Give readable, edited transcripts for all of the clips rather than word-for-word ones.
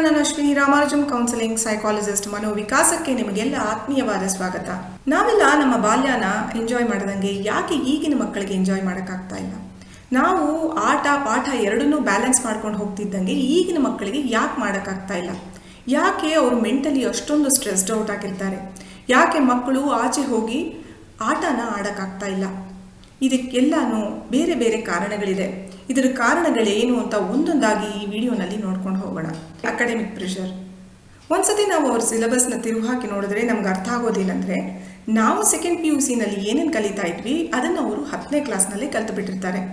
ನಾನು Ashwini Ramanujam counselling psychologist ಮನೋವಿಕಾಸಕ್ಕೆ ನಿಮಗೆಲ್ಲ ಆತ್ಮೀಯವಾದ ಸ್ವಾಗತ. ನಾವೆಲ್ಲ ನಮ್ಮ ಬಾಲ್ಯನ ಎಂಜಾಯ್ ಮಾಡದಂಗೆ ಯಾಕೆ ಈಗಿನ ಮಕ್ಕಳಿಗೆ ಎಂಜಾಯ್ ಮಾಡೋಕ್ಕಾಗ್ತಾ ಇಲ್ಲ? ನಾವು ಆಟ ಪಾಠ ಎರಡನ್ನೂ ಬ್ಯಾಲೆನ್ಸ್ ಮಾಡ್ಕೊಂಡು ಹೋಗ್ತಿದ್ದಂಗೆ ಈಗಿನ ಮಕ್ಕಳಿಗೆ ಯಾಕೆ ಮಾಡೋಕ್ಕಾಗ್ತಾ ಇಲ್ಲ? ಯಾಕೆ ಅವರು ಮೆಂಟಲಿ ಅಷ್ಟೊಂದು ಸ್ಟ್ರೆಸ್ಡ್ ಔಟ್ ಆಗಿರ್ತಾರೆ? ಯಾಕೆ ಮಕ್ಕಳು ಆಚೆ ಹೋಗಿ ಆಟನ ಆಡೋಕ್ಕಾಗ್ತಾ ಇಲ್ಲ? ಇದಕ್ಕೆಲ್ಲನೂ ಬೇರೆ ಬೇರೆ ಕಾರಣಗಳಿದೆ. ಇದರ ಕಾರಣಗಳೇನು ಅಂತ ಒಂದೊಂದಾಗಿ ಈ ವಿಡಿಯೋನಲ್ಲಿ ನೋಡ್ಕೊಂಡು ಹೋಗೋಣ. Academic pressure. ಒಂದ್ಸತಿ ನಾವು ಅವ್ರ ಸಿಲೆಬಸ್ನ ತಿರುವು ಹಾಕಿ ನೋಡಿದ್ರೆ ನಮ್ಗೆ ಅರ್ಥ ಆಗೋದೇನೆಂದರೆ, ನಾವು ಸೆಕೆಂಡ್ PUCನಲ್ಲಿ ಏನೇನು ಕಲಿತಾ ಇದ್ವಿ ಅದನ್ನು ಅವರು 10ನೇ ಕ್ಲಾಸ್ನಲ್ಲಿ ಕಲ್ತು ಬಿಟ್ಟಿರ್ತಾರೆ.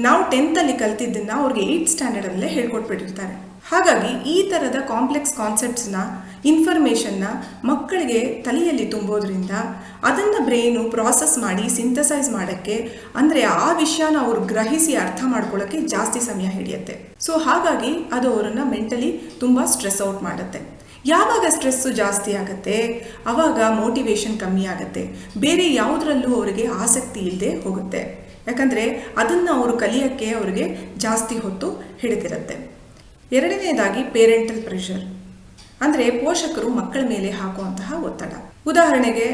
ನಾವು 10th ಕಲ್ತಿದ್ದನ್ನು ಅವ್ರಿಗೆ 8th ಸ್ಟ್ಯಾಂಡರ್ಡಲ್ಲೇ ಹೇಳ್ಕೊಟ್ಬಿಟ್ಟಿರ್ತಾರೆ. ಹಾಗಾಗಿ ಈ ಥರದ ಕಾಂಪ್ಲೆಕ್ಸ್ ಕಾನ್ಸೆಪ್ಟ್ಸ್ನ ಇನ್ಫಾರ್ಮೇಷನ್ನ ಮಕ್ಕಳಿಗೆ ತಲೆಯಲ್ಲಿ ತುಂಬೋದ್ರಿಂದ ಅದನ್ನು ಬ್ರೈನು ಪ್ರಾಸೆಸ್ ಮಾಡಿ ಸಿಂಥಸೈಸ್ ಮಾಡೋಕ್ಕೆ, ಅಂದರೆ ಆ ವಿಷಯನ ಅವರು ಗ್ರಹಿಸಿ ಅರ್ಥ ಮಾಡ್ಕೊಳ್ಳೋಕ್ಕೆ ಜಾಸ್ತಿ ಸಮಯ ಹಿಡಿಯುತ್ತೆ. ಸೊ ಹಾಗಾಗಿ ಅದು ಅವರನ್ನು ಮೆಂಟಲಿ ತುಂಬ ಸ್ಟ್ರೆಸ್ ಔಟ್ ಮಾಡುತ್ತೆ. ಯಾವಾಗ ಸ್ಟ್ರೆಸ್ಸು ಜಾಸ್ತಿ ಆಗುತ್ತೆ ಆವಾಗ ಮೋಟಿವೇಶನ್ ಕಮ್ಮಿ ಆಗುತ್ತೆ, ಬೇರೆ ಯಾವುದರಲ್ಲೂ ಅವರಿಗೆ ಆಸಕ್ತಿ ಇಲ್ಲದೆ ಹೋಗುತ್ತೆ. ಯಾಕಂದರೆ ಅದನ್ನು ಅವರು ಕಲಿಯೋಕ್ಕೆ ಅವರಿಗೆ ಜಾಸ್ತಿ ಹೊತ್ತು ಹಿಡಿದಿರುತ್ತೆ. ಎರಡನೇದಾಗಿ ಪೇರೆಂಟಲ್ ಪ್ರೆಷರ್, ಅಂದರೆ ಪೋಷಕರು ಮಕ್ಕಳ ಮೇಲೆ ಹಾಕುವಂತಹ ಒತ್ತಡ. ಉದಾಹರಣೆಗೆ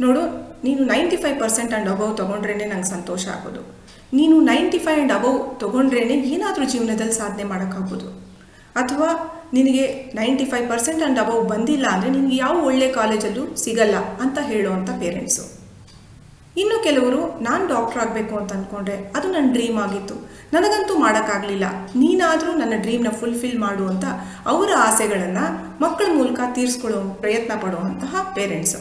ನೋಡು, ನೀನು 95% ಆ್ಯಂಡ್ ಅಬವ್ ತೊಗೊಂಡ್ರೇ ನಂಗೆ ಸಂತೋಷ ಆಗೋದು, ನೀನು 95 ಆ್ಯಂಡ್ ಅಬವ್ ತೊಗೊಂಡ್ರೇ ಏನಾದರೂ ಜೀವನದಲ್ಲಿ ಸಾಧನೆ ಮಾಡೋಕ್ಕಾಗೋದು, ಅಥವಾ ನಿನಗೆ 95% ಆ್ಯಂಡ್ ಅಬವ್ ಬಂದಿಲ್ಲ ಅಂದರೆ ನಿನಗೆ ಯಾವ ಒಳ್ಳೆ ಕಾಲೇಜಲ್ಲೂ ಸಿಗಲ್ಲ ಅಂತ ಹೇಳುವಂಥ ಪೇರೆಂಟ್ಸು. ಇನ್ನು ಕೆಲವರು, ನಾನು ಡಾಕ್ಟರ್ ಆಗಬೇಕು ಅಂತ ಅಂದ್ಕೊಂಡ್ರೆ ಅದು ನನ್ನ ಡ್ರೀಮ್ ಆಗಿತ್ತು, ನನಗಂತೂ ಮಾಡೋಕ್ಕಾಗಲಿಲ್ಲ, ನೀನಾದರೂ ನನ್ನ ಡ್ರೀಮ್ನ ಫುಲ್ಫಿಲ್ ಮಾಡು ಅಂತ ಅವರ ಆಸೆಗಳನ್ನು ಮಕ್ಕಳ ಮೂಲಕ ತೀರಿಸ್ಕೊಳ್ಳೋ ಪ್ರಯತ್ನ ಪಡುವಂತಹ ಪೇರೆಂಟ್ಸು.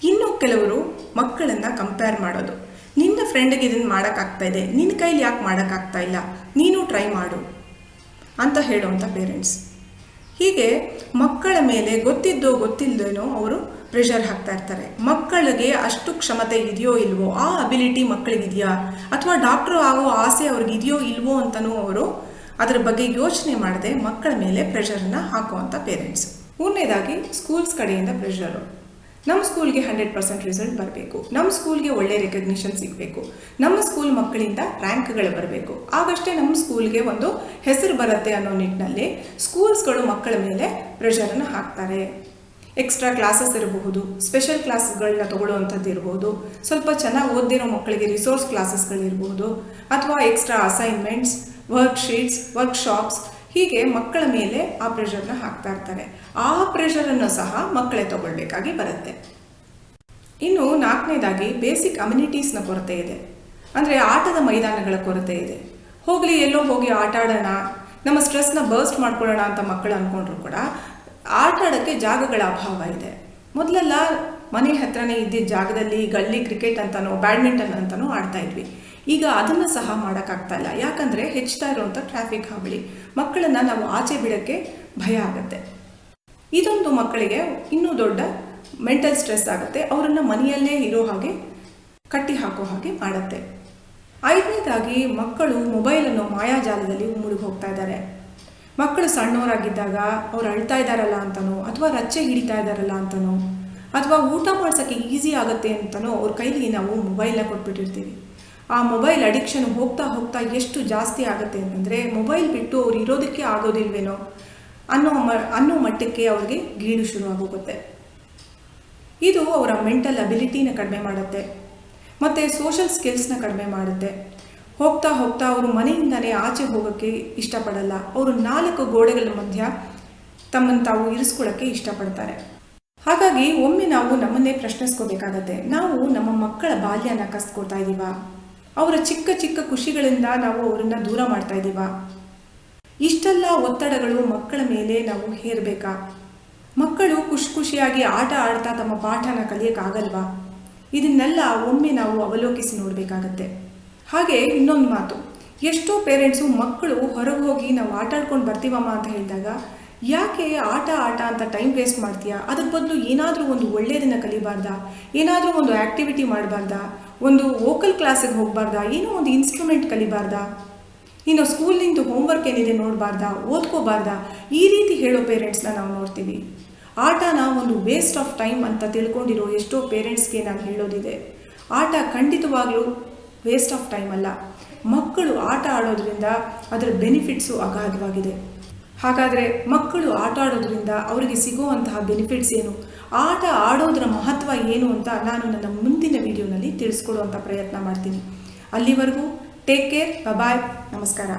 ಇನ್ನು ಕೆಲವರು ಮಕ್ಕಳನ್ನು ಕಂಪೇರ್ ಮಾಡೋದು, ನಿನ್ನ ಫ್ರೆಂಡ್ಗೆ ಇದನ್ನು ಮಾಡೋಕ್ಕಾಗ್ತಾ ಇದೆ, ನಿನ್ನ ಕೈಲಿ ಯಾಕೆ ಮಾಡೋಕ್ಕಾಗ್ತಾ ಇಲ್ಲ, ನೀನು ಟ್ರೈ ಮಾಡು ಅಂತ ಹೇಳುವಂಥ ಪೇರೆಂಟ್ಸ್. ಹೀಗೆ ಮಕ್ಕಳ ಮೇಲೆ ಗೊತ್ತಿದ್ದೋ ಗೊತ್ತಿಲ್ಲದೇನೋ ಅವರು ಪ್ರೆಷರ್ ಹಾಕ್ತಾ ಇರ್ತಾರೆ. ಮಕ್ಕಳಿಗೆ ಅಷ್ಟು ಕ್ಷಮತೆ ಇದೆಯೋ ಇಲ್ವೋ, ಆ ಅಬಿಲಿಟಿ ಮಕ್ಕಳಿಗಿದೆಯಾ, ಅಥವಾ ಡಾಕ್ಟ್ರು ಆಗೋ ಆಸೆ ಅವ್ರಿಗಿದೆಯೋ ಇಲ್ವೋ ಅಂತಲೂ ಅವರು ಅದರ ಬಗ್ಗೆ ಯೋಚನೆ ಮಾಡದೆ ಮಕ್ಕಳ ಮೇಲೆ ಪ್ರೆಷರನ್ನು ಹಾಕುವಂಥ ಪೇರೆಂಟ್ಸ್. ಮೂರನೇದಾಗಿ ಸ್ಕೂಲ್ಸ್ ಕಡೆಯಿಂದ ಪ್ರೆಷರು. ನಮ್ಮ ಸ್ಕೂಲ್ಗೆ 100% ರಿಸಲ್ಟ್ ಬರಬೇಕು, ನಮ್ಮ ಸ್ಕೂಲ್ಗೆ ಒಳ್ಳೆ ರೆಕಗ್ನಿಷನ್ ಸಿಗಬೇಕು, ನಮ್ಮ ಸ್ಕೂಲ್ ಮಕ್ಕಳಿಂದ ರ್ಯಾಂಕ್ಗಳು ಬರಬೇಕು, ಆಗಷ್ಟೇ ನಮ್ಮ ಸ್ಕೂಲ್ಗೆ ಒಂದು ಹೆಸರು ಬರುತ್ತೆ ಅನ್ನೋ ನಿಟ್ಟಿನಲ್ಲಿ ಸ್ಕೂಲ್ಸ್ಗಳು ಮಕ್ಕಳ ಮೇಲೆ ಪ್ರೆಷರನ್ನು ಹಾಕ್ತಾರೆ. ಎಕ್ಸ್ಟ್ರಾ ಕ್ಲಾಸಸ್ ಇರಬಹುದು, ಸ್ಪೆಷಲ್ ಕ್ಲಾಸ್ಗಳನ್ನ ತೊಗೊಳ್ಳುವಂಥದ್ದು ಇರ್ಬೋದು, ಸ್ವಲ್ಪ ಚೆನ್ನಾಗಿ ಓದಿರೋ ಮಕ್ಕಳಿಗೆ ರಿಸೋರ್ಸ್ ಕ್ಲಾಸಸ್ಗಳಿರ್ಬೋದು, ಅಥವಾ ಎಕ್ಸ್ಟ್ರಾ ಅಸೈನ್ಮೆಂಟ್ಸ್, ವರ್ಕ್ಶೀಟ್ಸ್, ವರ್ಕ್ಶಾಪ್ಸ್, ಹೀಗೆ ಮಕ್ಕಳ ಮೇಲೆ ಆ ಪ್ರೆಷರ್ನ ಹಾಕ್ತಾ ಇರ್ತಾರೆ. ಆ ಪ್ರೆಷರನ್ನು ಸಹ ಮಕ್ಕಳೇ ತಗೊಳ್ಬೇಕಾಗಿ ಬರುತ್ತೆ. ಇನ್ನು ನಾಲ್ಕನೇದಾಗಿ ಬೇಸಿಕ್ ಅಮ್ಯುನಿಟೀಸ್ನ ಕೊರತೆ ಇದೆ, ಅಂದರೆ ಆಟದ ಮೈದಾನಗಳ ಕೊರತೆ ಇದೆ. ಹೋಗಲಿ ಎಲ್ಲೋ ಹೋಗಿ ಆಟ ಆಡೋಣ, ನಮ್ಮ ಸ್ಟ್ರೆಸ್ನ ಬರ್ಸ್ಟ್ ಮಾಡ್ಕೊಳ್ಳೋಣ ಅಂತ ಮಕ್ಕಳು ಅಂದ್ಕೊಂಡ್ರು ಕೂಡ ಆಟ ಆಡೋಕ್ಕೆ ಜಾಗಗಳ ಅಭಾವ ಇದೆ. ಮೊದಲೆಲ್ಲ ಮನೆ ಹತ್ರನೇ ಇದ್ದಿದ್ದ ಜಾಗದಲ್ಲಿ ಗಲ್ಲಿ ಕ್ರಿಕೆಟ್ ಅಂತನೋ ಬ್ಯಾಡ್ಮಿಂಟನ್ ಅಂತನೋ ಆಡ್ತಾ ಇದ್ವಿ. ಈಗ ಅದನ್ನು ಸಹ ಮಾಡೋಕ್ಕಾಗ್ತಾ ಇಲ್ಲ, ಯಾಕಂದರೆ ಹೆಚ್ಚುತ್ತಾ ಇರುವಂಥ ಟ್ರಾಫಿಕ್ ಹಾವಳಿ, ಮಕ್ಕಳನ್ನು ನಾವು ಆಚೆ ಬಿಡೋಕ್ಕೆ ಭಯ ಆಗುತ್ತೆ. ಇದೊಂದು ಮಕ್ಕಳಿಗೆ ಇನ್ನೂ ದೊಡ್ಡ ಮೆಂಟಲ್ ಸ್ಟ್ರೆಸ್ ಆಗುತ್ತೆ, ಅವರನ್ನು ಮನೆಯಲ್ಲೇ ಇರೋ ಹಾಗೆ ಕಟ್ಟಿ ಹಾಕೋ ಹಾಗೆ ಮಾಡುತ್ತೆ. ಐದನೇದಾಗಿ ಮಕ್ಕಳು ಮೊಬೈಲ್ ಅನ್ನೋ ಮಾಯಾಜಾಲದಲ್ಲಿ ಮುಳುಗಿ ಹೋಗ್ತಾ ಇದ್ದಾರೆ. ಮಕ್ಕಳು ಸಣ್ಣವರಾಗಿದ್ದಾಗ ಅವ್ರು ಅಳ್ತಾ ಇದ್ದಾರಲ್ಲ ಅಂತನೋ, ಅಥವಾ ರಚ್ಚೆ ಹಿಡಿತಾ ಇದ್ದಾರಲ್ಲ ಅಂತನೋ, ಅಥವಾ ಊಟ ಮಾಡ್ಸೋಕ್ಕೆ ಈಸಿ ಆಗುತ್ತೆ ಅಂತನೋ ಅವ್ರ ಕೈಲಿ ನಾವು ಮೊಬೈಲ್ನ ಕೊಟ್ಬಿಟ್ಟಿರ್ತೀವಿ. ಆ ಮೊಬೈಲ್ ಅಡಿಕ್ಷನ್ ಹೋಗ್ತಾ ಹೋಗ್ತಾ ಎಷ್ಟು ಜಾಸ್ತಿ ಆಗುತ್ತೆ ಅಂತಂದರೆ, ಮೊಬೈಲ್ ಬಿಟ್ಟು ಅವ್ರು ಇರೋದಕ್ಕೆ ಆಗೋದಿಲ್ವೇನೋ ಅನ್ನೋ ಮಟ್ಟಕ್ಕೆ ಅವ್ರಿಗೆ ಗೀಳು ಶುರು ಆಗೋಗುತ್ತೆ. ಇದು ಅವರ ಮೆಂಟಲ್ ಅಬಿಲಿಟಿನ ಕಡಿಮೆ ಮಾಡುತ್ತೆ, ಮತ್ತು ಸೋಷಲ್ ಸ್ಕಿಲ್ಸ್ನ ಕಡಿಮೆ ಮಾಡುತ್ತೆ. ಹೋಗ್ತಾ ಹೋಗ್ತಾ ಅವರು ಮನೆಯಿಂದಲೇ ಆಚೆ ಹೋಗೋಕ್ಕೆ ಇಷ್ಟಪಡಲ್ಲ, ಅವರು 4 ಗೋಡೆಗಳ ಮಧ್ಯ ತಮ್ಮನ್ನು ತಾವು ಇರಿಸ್ಕೊಳ್ಳೋಕ್ಕೆ ಇಷ್ಟಪಡ್ತಾರೆ. ಹಾಗಾಗಿ ಒಮ್ಮೆ ನಾವು ನಮ್ಮನ್ನೇ ಪ್ರಶ್ನಿಸ್ಕೋಬೇಕಾಗತ್ತೆ, ನಾವು ನಮ್ಮ ಮಕ್ಕಳ ಬಾಲ್ಯನ ಕಸ್ಕೊಳ್ತಾ ಇದ್ದೀವಾ? ಅವರ ಚಿಕ್ಕ ಚಿಕ್ಕ ಖುಷಿಗಳಿಂದ ನಾವು ಅವರನ್ನು ದೂರ ಮಾಡ್ತಾ ಇದ್ದೀವಾ? ಇಷ್ಟೆಲ್ಲ ಒತ್ತಡಗಳು ಮಕ್ಕಳ ಮೇಲೆ ನಾವು ಹೇರಬೇಕಾ? ಮಕ್ಕಳು ಖುಷಿಯಾಗಿ ಆಟ ಆಡ್ತಾ ತಮ್ಮ ಪಾಠನ ಕಲಿಯೋಕ್ಕಾಗಲ್ವಾ? ಇದನ್ನೆಲ್ಲ ಒಮ್ಮೆ ನಾವು ಅವಲೋಕಿಸಿ ನೋಡಬೇಕಾಗತ್ತೆ. ಹಾಗೆ ಇನ್ನೊಂದು ಮಾತು, ಎಷ್ಟೋ ಪೇರೆಂಟ್ಸು ಮಕ್ಕಳು ಹೊರಗೆ ಹೋಗಿ ನಾವು ಆಟ ಆಡ್ಕೊಂಡು ಬರ್ತೀವಮ್ಮ ಅಂತ ಹೇಳಿದಾಗ, ಯಾಕೆ ಆಟ ಅಂತ ಟೈಮ್ ವೇಸ್ಟ್ ಮಾಡ್ತೀಯಾ? ಅದ್ರ ಬದಲು ಏನಾದರೂ ಒಂದು ಒಳ್ಳೆಯದನ್ನು ಕಲಿಬಾರ್ದಾ? ಏನಾದರೂ ಒಂದು ಆ್ಯಕ್ಟಿವಿಟಿ ಮಾಡಬಾರ್ದಾ? ಒಂದು ವೋಕಲ್ ಕ್ಲಾಸಿಗೆ ಹೋಗಬಾರ್ದಾ? ಏನೋ ಒಂದು ಇನ್ಸ್ಟ್ರೂಮೆಂಟ್ ಕಲಿಬಾರ್ದಾ? ಇನ್ನು ಸ್ಕೂಲ್ನಿಂದ ಹೋಮ್ವರ್ಕ್ ಏನಿದೆ ನೋಡಬಾರ್ದಾ? ಓದ್ಕೋಬಾರ್ದಾ? ಈ ರೀತಿ ಹೇಳೋ ಪೇರೆಂಟ್ಸ್ನ ನಾವು ನೋಡ್ತೀವಿ. ಆಟನ ಒಂದು ವೇಸ್ಟ್ ಆಫ್ ಟೈಮ್ ಅಂತ ತಿಳ್ಕೊಂಡಿರೋ ಎಷ್ಟೋ ಪೇರೆಂಟ್ಸ್ಗೆ ನಾನು ಹೇಳೋದಿದೆ, ಆಟ ಖಂಡಿತವಾಗ್ಲೂ ವೇಸ್ಟ್ ಆಫ್ ಟೈಮ್ ಅಲ್ಲ. ಮಕ್ಕಳು ಆಟ ಆಡೋದ್ರಿಂದ ಅದರ ಬೆನಿಫಿಟ್ಸು ಅಗಾಧವಾಗಿದೆ. ಹಾಗಾದರೆ ಮಕ್ಕಳು ಆಟ ಆಡೋದ್ರಿಂದ ಅವರಿಗೆ ಸಿಗುವಂತಹ ಬೆನಿಫಿಟ್ಸ್ ಏನು, ಆಟ ಆಡೋದರ ಮಹತ್ವ ಏನು ಅಂತ ನಾನು ನನ್ನ ಮುಂದಿನ ವಿಡಿಯೋನಲ್ಲಿ ತಿಳಿಸ್ಕೊಡುವಂಥ ಪ್ರಯತ್ನ ಮಾಡ್ತೀನಿ. ಅಲ್ಲಿವರೆಗೂ ಟೇಕ್ ಕೇರ್, ಬಾಯ್, ನಮಸ್ಕಾರ.